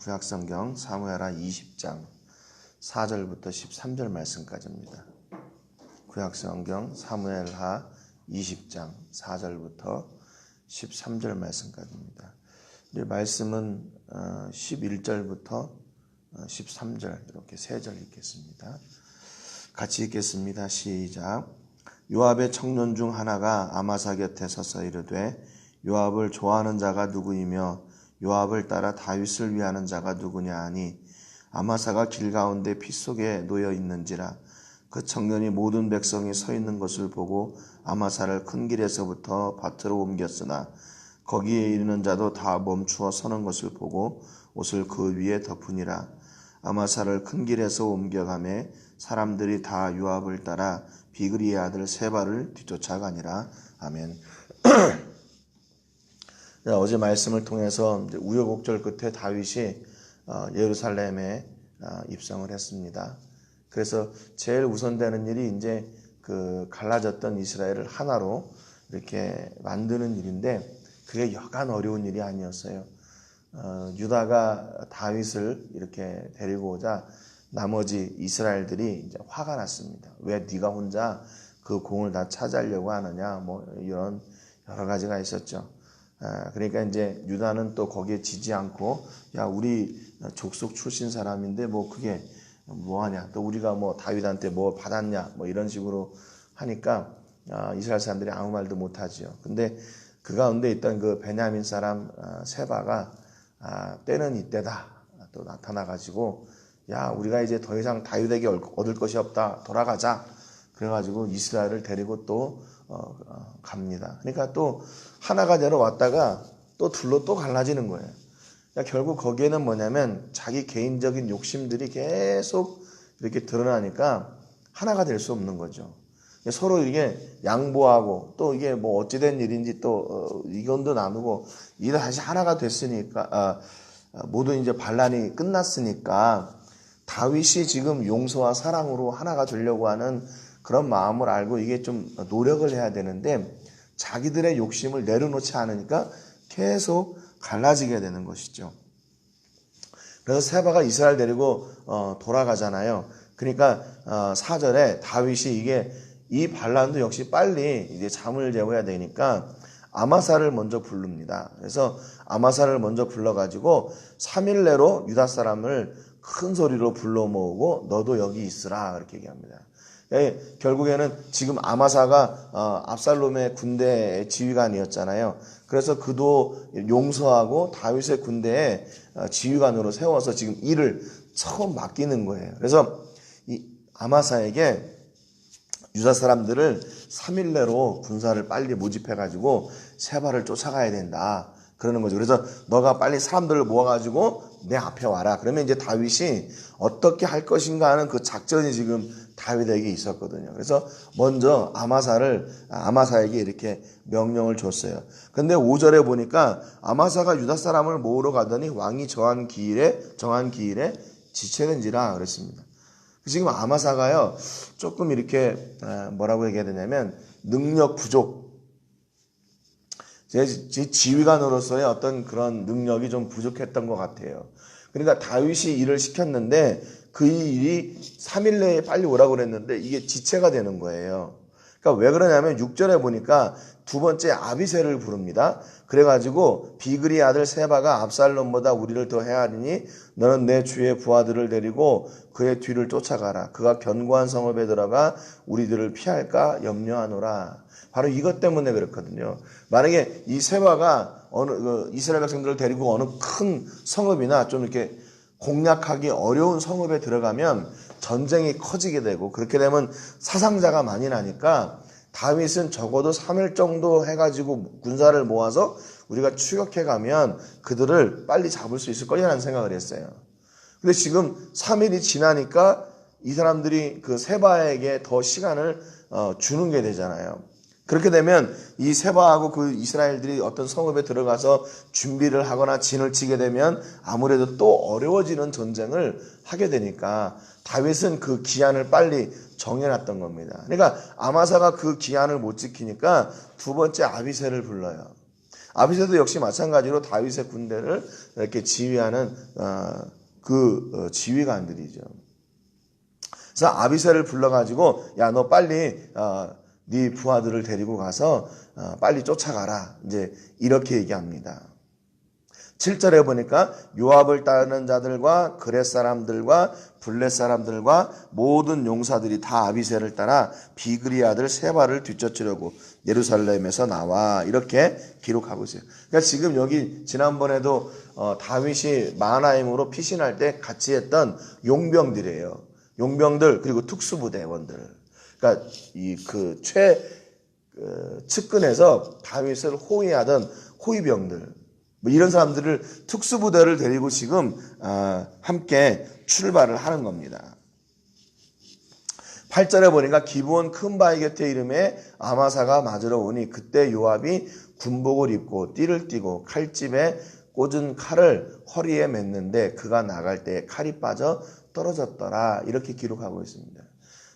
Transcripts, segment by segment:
구약성경 사무엘하 20장 4절부터 13절 말씀까지입니다. 구약성경 사무엘하 20장 4절부터 13절 말씀까지입니다. 우리 말씀은 11절부터 13절 이렇게 3절 읽겠습니다. 같이 읽겠습니다. 시작. 요압의 청년 중 하나가 아마사 곁에 서서 이르되 요압을 좋아하는 자가 누구이며 요압을 따라 다윗을 위하는 자가 누구냐 하니 아마사가 길 가운데 피 속에 놓여 있는지라. 그 청년이 모든 백성이 서 있는 것을 보고 아마사를 큰 길에서부터 밭으로 옮겼으나 거기에 이르는 자도 다 멈추어 서는 것을 보고 옷을 그 위에 덮으니라. 아마사를 큰 길에서 옮겨가매 사람들이 다 요압을 따라 비그리의 아들 세바를 뒤쫓아가니라. 아멘. 어제 말씀을 통해서 우여곡절 끝에 다윗이 예루살렘에 입성을 했습니다. 그래서 제일 우선되는 일이 이제 그 갈라졌던 이스라엘을 하나로 이렇게 만드는 일인데 그게 여간 어려운 일이 아니었어요. 유다가 다윗을 이렇게 데리고 오자 나머지 이스라엘들이 이제 화가 났습니다. 왜 네가 혼자 그 공을 다 차지하려고 하느냐, 뭐 이런 여러 가지가 있었죠. 그러니까 이제 유다는 또 거기에 지지 않고 야 우리 족속 출신 사람인데 뭐 그게 뭐하냐, 또 우리가 뭐 다윗한테 뭐 받았냐, 뭐 이런 식으로 하니까 이스라엘 사람들이 아무 말도 못하지요. 근데 그 가운데 있던 그 베냐민 사람 세바가 때는 이때다 또 나타나가지고 야 우리가 이제 더 이상 다윗에게 얻을 것이 없다, 돌아가자. 그래가지고 이스라엘을 데리고 또 갑니다. 그러니까 또 하나가 되러 왔다가 또 둘로 또 갈라지는 거예요. 그러니까 결국 거기에는 뭐냐면 자기 개인적인 욕심들이 계속 이렇게 드러나니까 하나가 될 수 없는 거죠. 서로 이게 양보하고 또 이게 뭐 어찌된 일인지 또 의견도 나누고 이게 다시 하나가 됐으니까 모든 이제 반란이 끝났으니까 다윗이 지금 용서와 사랑으로 하나가 되려고 하는 그런 마음을 알고 이게 좀 노력을 해야 되는데 자기들의 욕심을 내려놓지 않으니까 계속 갈라지게 되는 것이죠. 그래서 세바가 이스라엘 데리고 돌아가잖아요. 그러니까 4절에 다윗이 이게 이 반란도 역시 빨리 이제 잠을 재워야 되니까 아마사를 먼저 부릅니다. 그래서 아마사를 먼저 불러가지고 3일 내로 유다 사람을 큰 소리로 불러 모으고 너도 여기 있으라 그렇게 얘기합니다. 결국에는 지금 아마사가 압살롬의 군대 지휘관이었잖아요. 그래서 그도 용서하고 다윗의 군대에 지휘관으로 세워서 지금 일을 처음 맡기는 거예요. 그래서 이 아마사에게 유다 사람들을 3일 내로 군사를 빨리 모집해가지고 세바를 쫓아가야 된다. 그러는 거죠. 그래서 너가 빨리 사람들을 모아가지고 내 앞에 와라. 그러면 이제 다윗이 어떻게 할 것인가 하는 그 작전이 지금 다윗에게 있었거든요. 그래서 먼저 아마사에게 이렇게 명령을 줬어요. 근데 5절에 보니까 아마사가 유다 사람을 모으러 가더니 왕이 정한 기일에 지체된지라 그랬습니다. 지금 아마사가요 조금 이렇게 뭐라고 얘기해야 되냐면 능력 부족, 제 지휘관으로서의 어떤 그런 능력이 좀 부족했던 것 같아요. 그러니까 다윗이 일을 시켰는데 그 일이 3일 내에 빨리 오라고 그랬는데 이게 지체가 되는 거예요. 그러니까 왜 그러냐면 6절에 보니까 두 번째 아비새를 부릅니다. 그래가지고 비그리 아들 세바가 압살롬보다 우리를 더 헤아리니 너는 내 주의 부하들을 데리고 그의 뒤를 쫓아가라. 그가 견고한 성읍에 들어가 우리들을 피할까 염려하노라. 바로 이것 때문에 그렇거든요. 만약에 이 세바가 이스라엘 백성들을 데리고 어느 큰 성읍이나 좀 이렇게 공략하기 어려운 성읍에 들어가면 전쟁이 커지게 되고 그렇게 되면 사상자가 많이 나니까 다윗은 적어도 3일 정도 해가지고 군사를 모아서 우리가 추격해 가면 그들을 빨리 잡을 수 있을 거라는 생각을 했어요. 근데 지금 3일이 지나니까 이 사람들이 그 세바에게 더 시간을 주는 게 되잖아요. 그렇게 되면 이 세바하고 그 이스라엘들이 어떤 성읍에 들어가서 준비를 하거나 진을 치게 되면 아무래도 또 어려워지는 전쟁을 하게 되니까 다윗은 그 기한을 빨리 정해놨던 겁니다. 그러니까 아마사가 그 기한을 못 지키니까 두 번째 아비새를 불러요. 아비새도 역시 마찬가지로 다윗의 군대를 이렇게 지휘하는 지휘관들이죠. 그래서 아비새를 불러가지고 야, 너 빨리 네 부하들을 데리고 가서 빨리 쫓아가라. 이제 이렇게 얘기합니다. 7절에 보니까 요압을 따르는 자들과 그렛 사람들과 블렛 사람들과 모든 용사들이 다 아비새를 따라 비그리 아들 세바를 뒤쫓으려고 예루살렘에서 나와, 이렇게 기록하고 있어요. 그러니까 지금 여기 지난번에도 다윗이 마하나임으로 피신할 때 같이 했던 용병들이에요. 용병들, 그리고 특수부대원들. 그러니까 측근에서 다윗을 호위하던 호위병들, 뭐 이런 사람들을, 특수부대를 데리고 지금 함께 출발을 하는 겁니다. 8절에 보니까 기브온 큰 바위 곁에 이름에 아마사가 맞으러 오니 그때 요압이 군복을 입고 띠를 띠고 칼집에 꽂은 칼을 허리에 맸는데 그가 나갈 때 칼이 빠져 떨어졌더라. 이렇게 기록하고 있습니다.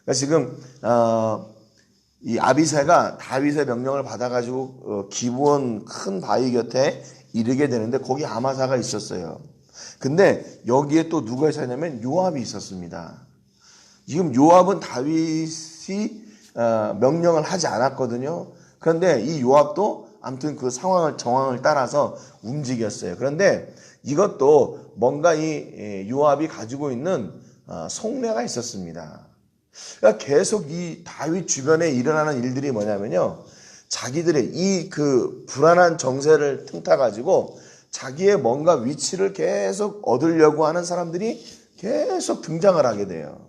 그러니까 지금 이 아비새가 다윗의 명령을 받아가지고 기브온 큰 바위 곁에 이르게 되는데 거기 아마사가 있었어요. 근데 여기에 또 누가 있었냐면 요압이 있었습니다. 지금 요압은 다윗이 명령을 하지 않았거든요. 그런데 이 요압도 아무튼 그 정황을 따라서 움직였어요. 그런데 이것도 뭔가 이 요압이 가지고 있는 속내가 있었습니다. 그러니까 계속 이 다윗 주변에 일어나는 일들이 뭐냐면요, 자기들의 이 불안한 정세를 틈타 가지고 자기의 뭔가 위치를 계속 얻으려고 하는 사람들이 계속 등장을 하게 돼요.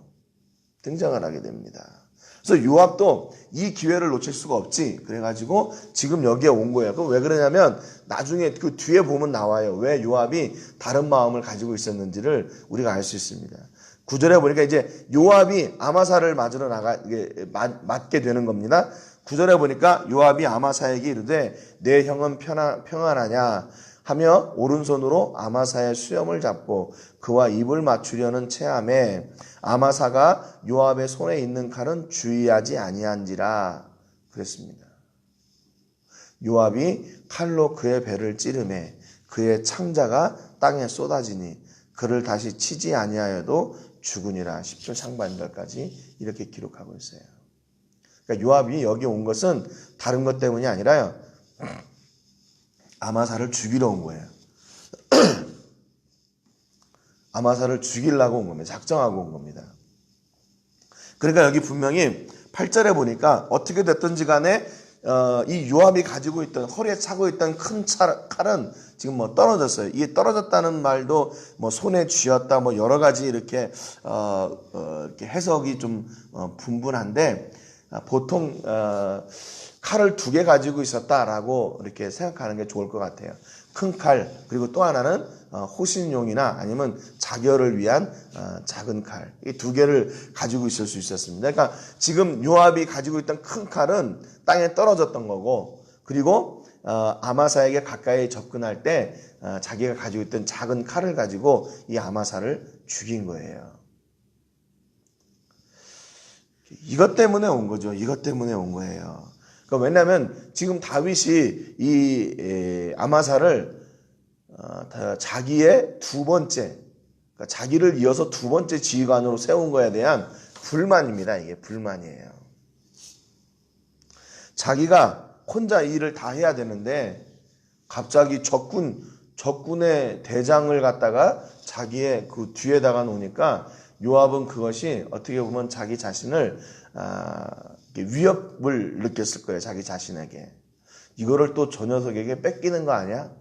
등장을 하게 됩니다. 그래서 요압도 이 기회를 놓칠 수가 없지. 그래가지고 지금 여기에 온 거예요. 그럼 왜 그러냐면 나중에 그 뒤에 보면 나와요. 왜 요압이 다른 마음을 가지고 있었는지를 우리가 알 수 있습니다. 9절에 보니까 이제 요압이 아마사를 맞게 되는 겁니다. 9절에 보니까 요압이 아마사에게 이르되 내 형은 평안하냐 하며 오른손으로 아마사의 수염을 잡고 그와 입을 맞추려는 체함에 아마사가 요압의 손에 있는 칼은 주의하지 아니한지라 그랬습니다. 요압이 칼로 그의 배를 찌르매 그의 창자가 땅에 쏟아지니 그를 다시 치지 아니하여도 죽으니라. 10절 상반절까지 이렇게 기록하고 있어요. 그러니까 요압이 여기 온 것은 다른 것 때문이 아니라요, 아마사를 죽이러 온 거예요. 아마사를 죽이려고 온 겁니다. 작정하고 온 겁니다. 그러니까 여기 분명히 8절에 보니까 어떻게 됐든지 간에 이 요압이 가지고 있던, 허리에 차고 있던 큰 칼은 지금 뭐 떨어졌어요. 이게 떨어졌다는 말도 뭐 손에 쥐었다, 뭐 여러 가지 이렇게 해석이 좀 분분한데, 보통 칼을 2개 가지고 있었다라고 이렇게 생각하는 게 좋을 것 같아요. 큰 칼, 그리고 또 하나는 호신용이나 아니면 자결을 위한 작은 칼, 이 2개를 가지고 있을 수 있었습니다. 그러니까 지금 요압이 가지고 있던 큰 칼은 땅에 떨어졌던 거고, 그리고 아마사에게 가까이 접근할 때 자기가 가지고 있던 작은 칼을 가지고 이 아마사를 죽인 거예요. 이것 때문에 온 거죠. 이것 때문에 온 거예요. 그러니까 왜냐하면 지금 다윗이 이 아마사를 자기의 2번째, 그러니까 자기를 이어서 2번째 지휘관으로 세운 거에 대한 불만입니다. 이게 불만이에요. 자기가 혼자 이 일을 다 해야 되는데 갑자기 적군의 대장을 갖다가 자기의 그 뒤에다가 놓으니까 요압은 그것이 어떻게 보면 자기 자신을 위협을 느꼈을 거예요. 자기 자신에게. 이거를 또 저 녀석에게 뺏기는 거 아니야?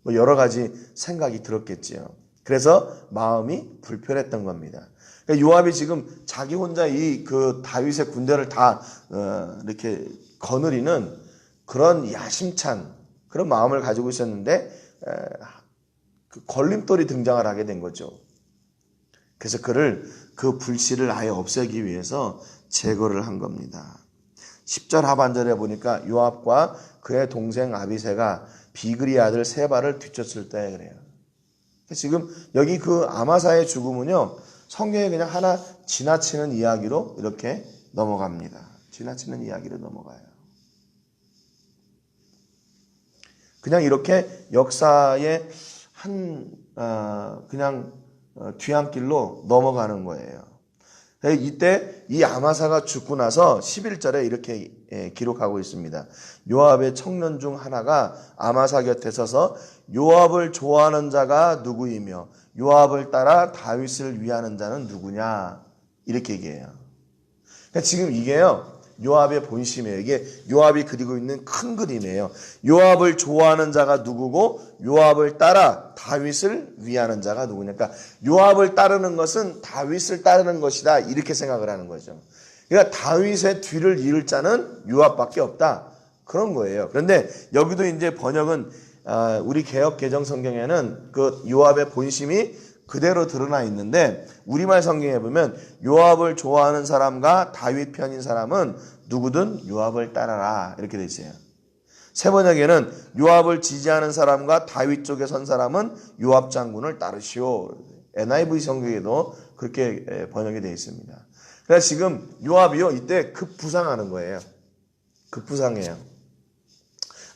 뭐 여러 가지 생각이 들었겠지요. 그래서 마음이 불편했던 겁니다. 그러니까 요압이 지금 자기 혼자 이 다윗의 군대를 다 이렇게 거느리는 그런 야심찬 그런 마음을 가지고 있었는데 그 걸림돌이 등장을 하게 된 거죠. 그래서 그 불씨를 아예 없애기 위해서 제거를 한 겁니다. 10절 하반절에 보니까 요압과 그의 동생 아비새가 비그리 아들 세바를 뒤쫓을 때 그래요. 지금 여기 그 아마사의 죽음은요, 성경에 그냥 하나 지나치는 이야기로 이렇게 넘어갑니다. 지나치는 이야기로 넘어가요. 그냥 이렇게 역사의 그냥 뒤안길로 넘어가는 거예요. 이때 이 아마사가 죽고 나서 11절에 이렇게 기록하고 있습니다. 요압의 청년 중 하나가 아마사 곁에 서서 요압을 좋아하는 자가 누구이며 요압을 따라 다윗을 위하는 자는 누구냐 이렇게 얘기해요. 그러니까 지금 이게요 요압의 본심이에요. 이게 요압이 그리고 있는 큰 그림이에요. 요압을 좋아하는 자가 누구고 요압을 따라 다윗을 위하는 자가 누구냐. 그러니까 요압을 따르는 것은 다윗을 따르는 것이다 이렇게 생각을 하는 거죠. 그러니까 다윗의 뒤를 이을 자는 요압밖에 없다 그런 거예요. 그런데 여기도 이제 번역은 우리 개역 개정 성경에는 그 요압의 본심이 그대로 드러나 있는데 우리말 성경에 보면 요압을 좋아하는 사람과 다윗 편인 사람은 누구든 요압을 따라라 이렇게 돼 있어요. 새 번역에는 요압을 지지하는 사람과 다윗 쪽에 선 사람은 요압 장군을 따르시오. NIV 성경에도 그렇게 번역이 되어 있습니다. 그래서 지금 요압이요 이때 급부상하는 거예요. 급부상해요.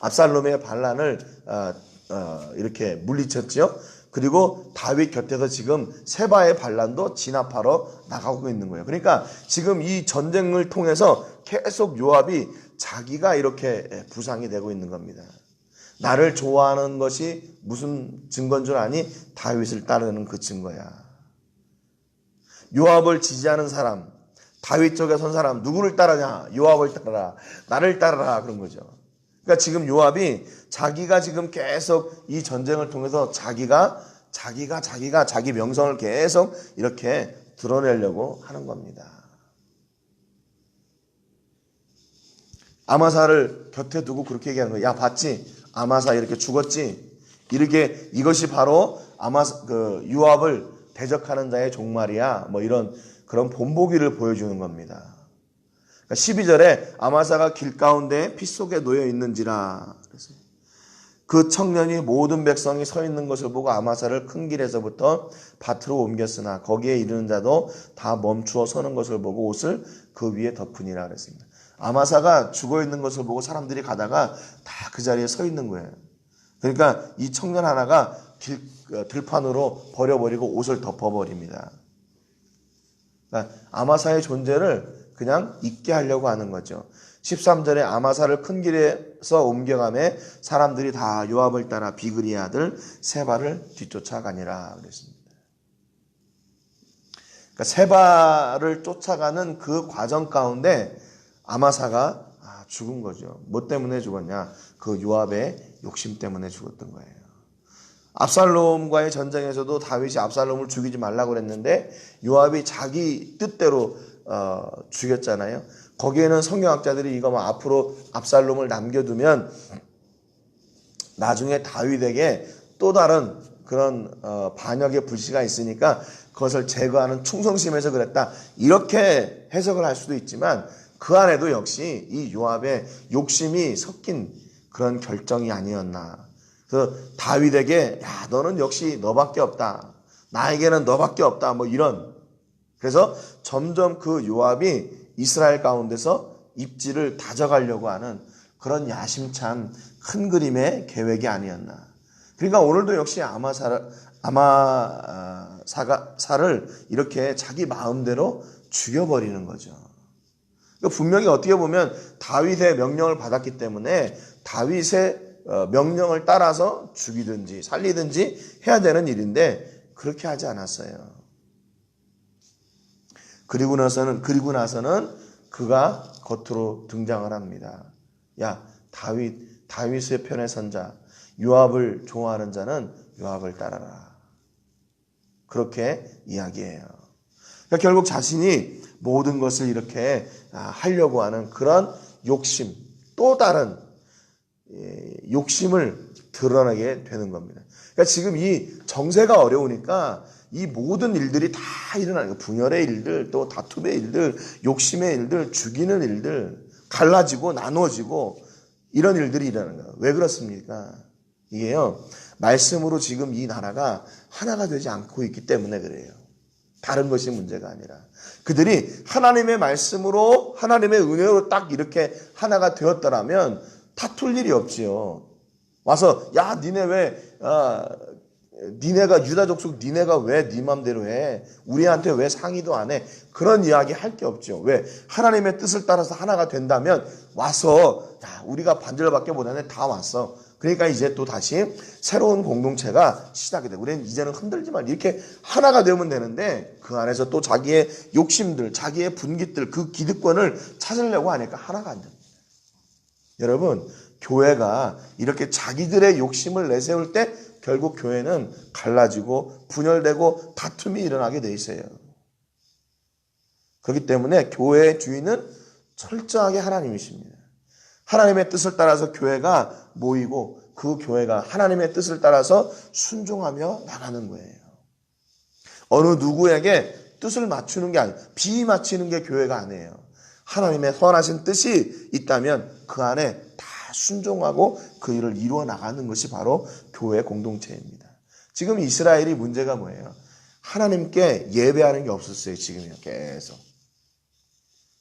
압살롬의 반란을 이렇게 물리쳤죠. 그리고 다윗 곁에서 지금 세바의 반란도 진압하러 나가고 있는 거예요. 그러니까 지금 이 전쟁을 통해서 계속 요압이 자기가 이렇게 부상이 되고 있는 겁니다. 나를 좋아하는 것이 무슨 증거인 줄 아니? 다윗을 따르는 그 증거야. 요압을 지지하는 사람, 다윗 쪽에 선 사람 누구를 따르냐? 요압을 따르라. 나를 따르라 그런 거죠. 그러니까 지금 요압이 자기가 지금 계속 이 전쟁을 통해서 자기가 자기 명성을 계속 이렇게 드러내려고 하는 겁니다. 아마사를 곁에 두고 그렇게 얘기하는 거예요. 야, 봤지? 아마사 이렇게 죽었지? 이렇게 이것이 바로 요압을 대적하는 자의 종말이야. 뭐 이런 그런 본보기를 보여주는 겁니다. 12절에 아마사가 길 가운데 피 속에 놓여 있는지라. 그 청년이 모든 백성이 서 있는 것을 보고 아마사를 큰 길에서부터 밭으로 옮겼으나 거기에 이르는 자도 다 멈추어 서는 것을 보고 옷을 그 위에 덮으니라 그랬습니다. 아마사가 죽어 있는 것을 보고 사람들이 가다가 다 그 자리에 서 있는 거예요. 그러니까 이 청년 하나가 들판으로 버려버리고 옷을 덮어버립니다. 그러니까 아마사의 존재를 그냥 잊게 하려고 하는 거죠. 13절에 아마사를 큰 길에서 옮겨가매 사람들이 다 요압을 따라 비그리의 아들 세바를 뒤쫓아가니라 그랬습니다. 그러니까 세바를 쫓아가는 그 과정 가운데 아마사가 죽은 거죠. 뭐 때문에 죽었냐? 그 요압의 욕심 때문에 죽었던 거예요. 압살롬과의 전쟁에서도 다윗이 압살롬을 죽이지 말라고 그랬는데 요압이 자기 뜻대로 죽였잖아요. 거기에는 성경학자들이 이거 앞으로 압살롬을 남겨두면 나중에 다윗에게 또 다른 그런 반역의 불씨가 있으니까 그것을 제거하는 충성심에서 그랬다 이렇게 해석을 할 수도 있지만 그 안에도 역시 이 요압의 욕심이 섞인 그런 결정이 아니었나. 그래서 다윗에게 야 너는 역시 너밖에 없다. 나에게는 너밖에 없다. 뭐 이런. 그래서 점점 그 요압이 이스라엘 가운데서 입지를 다져가려고 하는 그런 야심찬 큰 그림의 계획이 아니었나. 그러니까 오늘도 역시 아마사를 이렇게 자기 마음대로 죽여버리는 거죠. 그러니까 분명히 어떻게 보면 다윗의 명령을 받았기 때문에 다윗의 명령을 따라서 죽이든지 살리든지 해야 되는 일인데 그렇게 하지 않았어요. 그리고 나서는 그가 겉으로 등장을 합니다. 야, 다윗의 편에 선 자, 요압을 좋아하는 자는 요압을 따라라. 그렇게 이야기해요. 그러니까 결국 자신이 모든 것을 이렇게 하려고 하는 그런 욕심, 또 다른 욕심을 드러내게 되는 겁니다. 그러니까 지금 이 정세가 어려우니까 이 모든 일들이 다 일어나는 거예요. 분열의 일들, 또 다툼의 일들, 욕심의 일들, 죽이는 일들, 갈라지고 나누어지고 이런 일들이 일어나는 거예요. 왜 그렇습니까? 이게요, 말씀으로 지금 이 나라가 하나가 되지 않고 있기 때문에 그래요. 다른 것이 문제가 아니라. 그들이 하나님의 말씀으로, 하나님의 은혜로 딱 이렇게 하나가 되었더라면 다툴 일이 없지요. 와서 야 니네가 유다 족속 니네가 왜 네 맘대로 해? 우리한테 왜 상의도 안 해? 그런 이야기 할 게 없죠. 왜? 하나님의 뜻을 따라서 하나가 된다면 와서 야 우리가 반절밖에 못하는데 다 왔어. 그러니까 이제 또 다시 새로운 공동체가 시작이 돼. 우리는 이제는 흔들지 말 이렇게 하나가 되면 되는데 그 안에서 또 자기의 욕심들, 자기의 분깃들, 그 기득권을 찾으려고 하니까 하나가 안 됩니다. 여러분, 교회가 이렇게 자기들의 욕심을 내세울 때 결국 교회는 갈라지고 분열되고 다툼이 일어나게 돼 있어요. 그렇기 때문에 교회의 주인은 철저하게 하나님이십니다. 하나님의 뜻을 따라서 교회가 모이고 그 교회가 하나님의 뜻을 따라서 순종하며 나가는 거예요. 어느 누구에게 뜻을 맞추는 게 아니에요. 비맞추는 게 교회가 아니에요. 하나님의 선하신 뜻이 있다면 그 안에 다 순종하고 그 일을 이루어 나가는 것이 바로 교회 공동체입니다. 지금 이스라엘이 문제가 뭐예요? 하나님께 예배하는 게 없었어요. 지금요. 계속.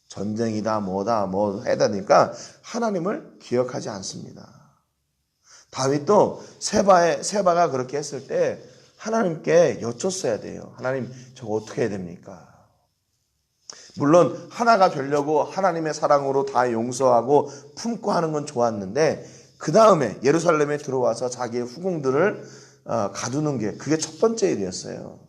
전쟁이다 뭐다 뭐 해다 보니까 하나님을 기억하지 않습니다. 다윗도 세바가 그렇게 했을 때 하나님께 여쭸어야 돼요. 하나님 저거 어떻게 해야 됩니까? 물론 하나가 되려고 하나님의 사랑으로 다 용서하고 품고 하는 건 좋았는데 그 다음에 예루살렘에 들어와서 자기의 후궁들을 가두는 게 그게 첫 번째 일이었어요.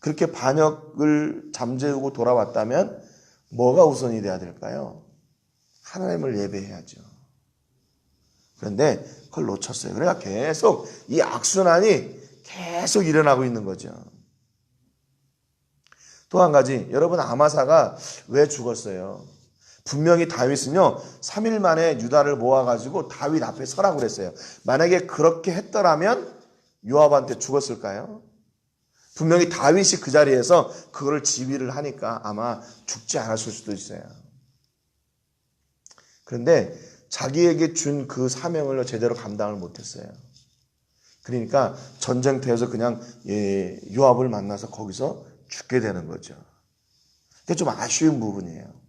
그렇게 반역을 잠재우고 돌아왔다면 뭐가 우선이 돼야 될까요? 하나님을 예배해야죠. 그런데 그걸 놓쳤어요. 그러니까 계속 이 악순환이 계속 일어나고 있는 거죠. 또 한 가지, 여러분 아마사가 왜 죽었어요? 분명히 다윗은요 3일 만에 유다를 모아가지고 다윗 앞에 서라고 그랬어요. 만약에 그렇게 했더라면 요압한테 죽었을까요? 분명히 다윗이 그 자리에서 그거를 지휘를 하니까 아마 죽지 않았을 수도 있어요. 그런데 자기에게 준 그 사명을 제대로 감당을 못했어요. 그러니까 전쟁터에서 그냥 요압을 만나서 거기서 죽게 되는 거죠. 그게 좀 아쉬운 부분이에요.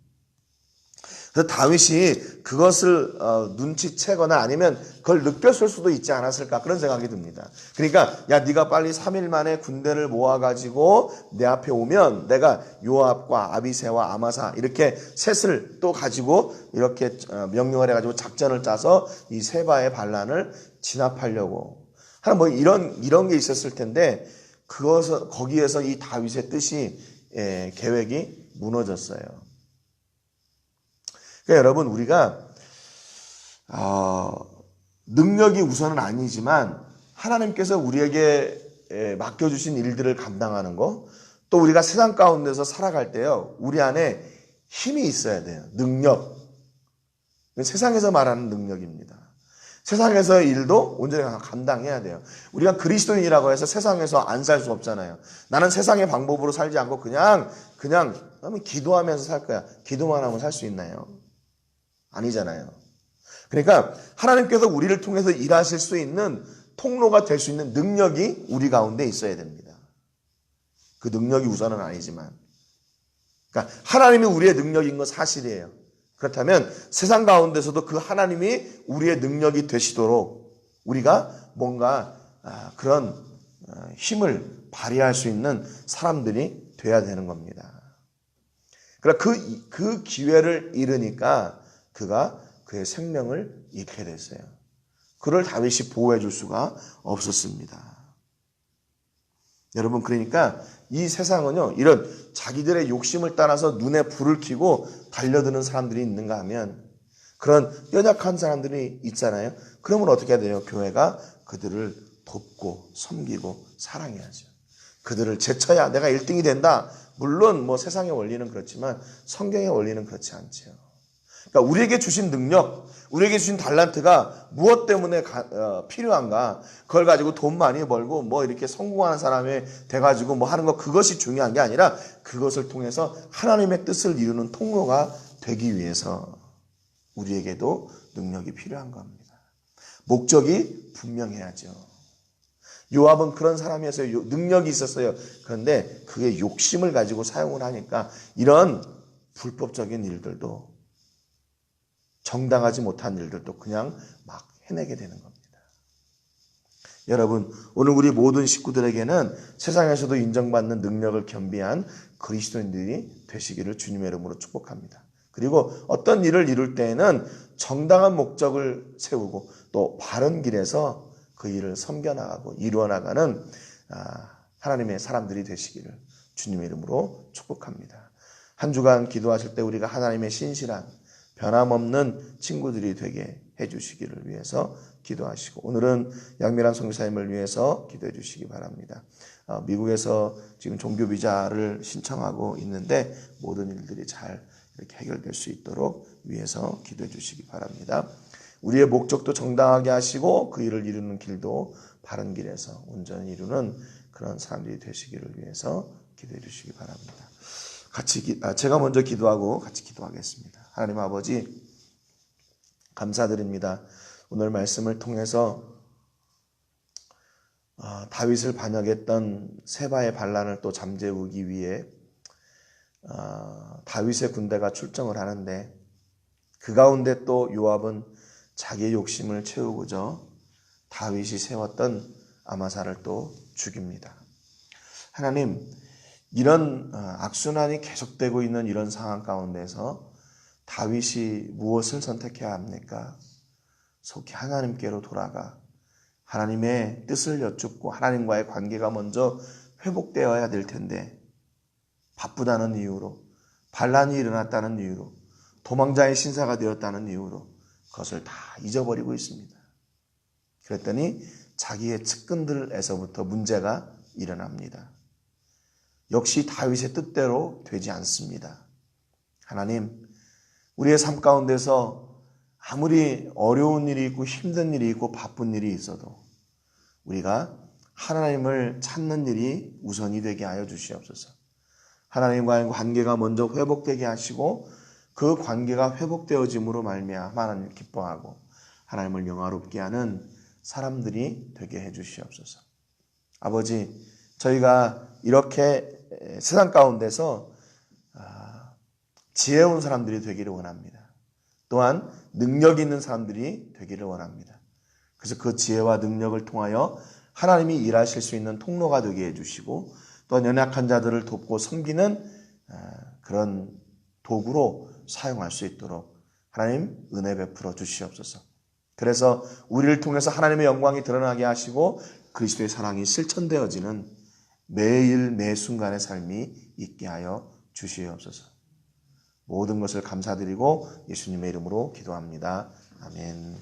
그래서 다윗이 그것을 눈치채거나 아니면 그걸 느꼈을 수도 있지 않았을까 그런 생각이 듭니다. 그러니까 야 네가 빨리 3일 만에 군대를 모아가지고 내 앞에 오면 내가 요압과 아비새와 아마사 이렇게 셋을 또 가지고 이렇게 명령을 해가지고 작전을 짜서 이 세바의 반란을 진압하려고 하는 뭐 이런 게 있었을 텐데 거기에서 이 다윗의 뜻이 계획이 무너졌어요. 그러니까 여러분 우리가 능력이 우선은 아니지만 하나님께서 우리에게 맡겨주신 일들을 감당하는 거, 또 우리가 세상 가운데서 살아갈 때요 우리 안에 힘이 있어야 돼요. 능력. 세상에서 말하는 능력입니다. 세상에서의 일도 온전히 감당해야 돼요. 우리가 그리스도인이라고 해서 세상에서 안 살 수 없잖아요. 나는 세상의 방법으로 살지 않고 그냥 기도하면서 살 거야. 기도만 하면 살 수 있나요? 아니잖아요. 그러니까 하나님께서 우리를 통해서 일하실 수 있는 통로가 될 수 있는 능력이 우리 가운데 있어야 됩니다. 그 능력이 우선은 아니지만, 그러니까 하나님이 우리의 능력인 건 사실이에요. 그렇다면 세상 가운데서도 그 하나님이 우리의 능력이 되시도록 우리가 뭔가 그런 힘을 발휘할 수 있는 사람들이 돼야 되는 겁니다. 그러니까 그 기회를 잃으니까 그가 그의 생명을 잃게 됐어요. 그를 다윗이 보호해 줄 수가 없었습니다. 여러분 그러니까 이 세상은요 이런 자기들의 욕심을 따라서 눈에 불을 켜고 달려드는 사람들이 있는가 하면 그런 연약한 사람들이 있잖아요. 그러면 어떻게 해야 돼요? 교회가 그들을 돕고 섬기고 사랑해야죠. 그들을 제쳐야 내가 1등이 된다. 물론 뭐 세상의 원리는 그렇지만 성경의 원리는 그렇지 않죠. 그러니까 우리에게 주신 능력, 우리에게 주신 달란트가 무엇 때문에 필요한가? 그걸 가지고 돈 많이 벌고 뭐 이렇게 성공하는 사람이 돼가지고 뭐 하는 거 그것이 중요한 게 아니라 그것을 통해서 하나님의 뜻을 이루는 통로가 되기 위해서 우리에게도 능력이 필요한 겁니다. 목적이 분명해야죠. 요압은 그런 사람이었어요. 능력이 있었어요. 그런데 그게 욕심을 가지고 사용을 하니까 이런 불법적인 일들도 정당하지 못한 일들도 그냥 막 해내게 되는 겁니다. 여러분, 오늘 우리 모든 식구들에게는 세상에서도 인정받는 능력을 겸비한 그리스도인들이 되시기를 주님의 이름으로 축복합니다. 그리고 어떤 일을 이룰 때에는 정당한 목적을 세우고 또 바른 길에서 그 일을 섬겨나가고 이루어나가는 하나님의 사람들이 되시기를 주님의 이름으로 축복합니다. 한 주간 기도하실 때 우리가 하나님의 신실한 변함없는 친구들이 되게 해주시기를 위해서 기도하시고, 오늘은 양미란 선교사님을 위해서 기도해 주시기 바랍니다. 미국에서 지금 종교 비자를 신청하고 있는데 모든 일들이 잘 이렇게 해결될 수 있도록 위해서 기도해 주시기 바랍니다. 우리의 목적도 정당하게 하시고 그 일을 이루는 길도 바른 길에서 온전히 이루는 그런 사람들이 되시기를 위해서 기도해 주시기 바랍니다. 제가 먼저 기도하고 같이 기도하겠습니다. 하나님 아버지, 감사드립니다. 오늘 말씀을 통해서 다윗을 반역했던 세바의 반란을 또 잠재우기 위해 다윗의 군대가 출정을 하는데, 그 가운데 또 요압은 자기의 욕심을 채우고자 다윗이 세웠던 아마사를 또 죽입니다. 하나님, 이런 악순환이 계속되고 있는 이런 상황 가운데서 다윗이 무엇을 선택해야 합니까? 속히 하나님께로 돌아가 하나님의 뜻을 여쭙고 하나님과의 관계가 먼저 회복되어야 될 텐데, 바쁘다는 이유로, 반란이 일어났다는 이유로, 도망자의 신사가 되었다는 이유로 그것을 다 잊어버리고 있습니다. 그랬더니 자기의 측근들에서부터 문제가 일어납니다. 역시 다윗의 뜻대로 되지 않습니다. 하나님, 우리의 삶 가운데서 아무리 어려운 일이 있고 힘든 일이 있고 바쁜 일이 있어도 우리가 하나님을 찾는 일이 우선이 되게 하여 주시옵소서. 하나님과의 관계가 먼저 회복되게 하시고 그 관계가 회복되어짐으로 말미암아 하나님을 기뻐하고 하나님을 영화롭게 하는 사람들이 되게 해 주시옵소서. 아버지, 저희가 이렇게 세상 가운데서 지혜로운 사람들이 되기를 원합니다. 또한 능력 있는 사람들이 되기를 원합니다. 그래서 그 지혜와 능력을 통하여 하나님이 일하실 수 있는 통로가 되게 해주시고, 또한 연약한 자들을 돕고 섬기는 그런 도구로 사용할 수 있도록 하나님 은혜 베풀어 주시옵소서. 그래서 우리를 통해서 하나님의 영광이 드러나게 하시고 그리스도의 사랑이 실천되어지는 매일 매 순간의 삶이 있게 하여 주시옵소서. 모든 것을 감사드리고 예수님의 이름으로 기도합니다. 아멘.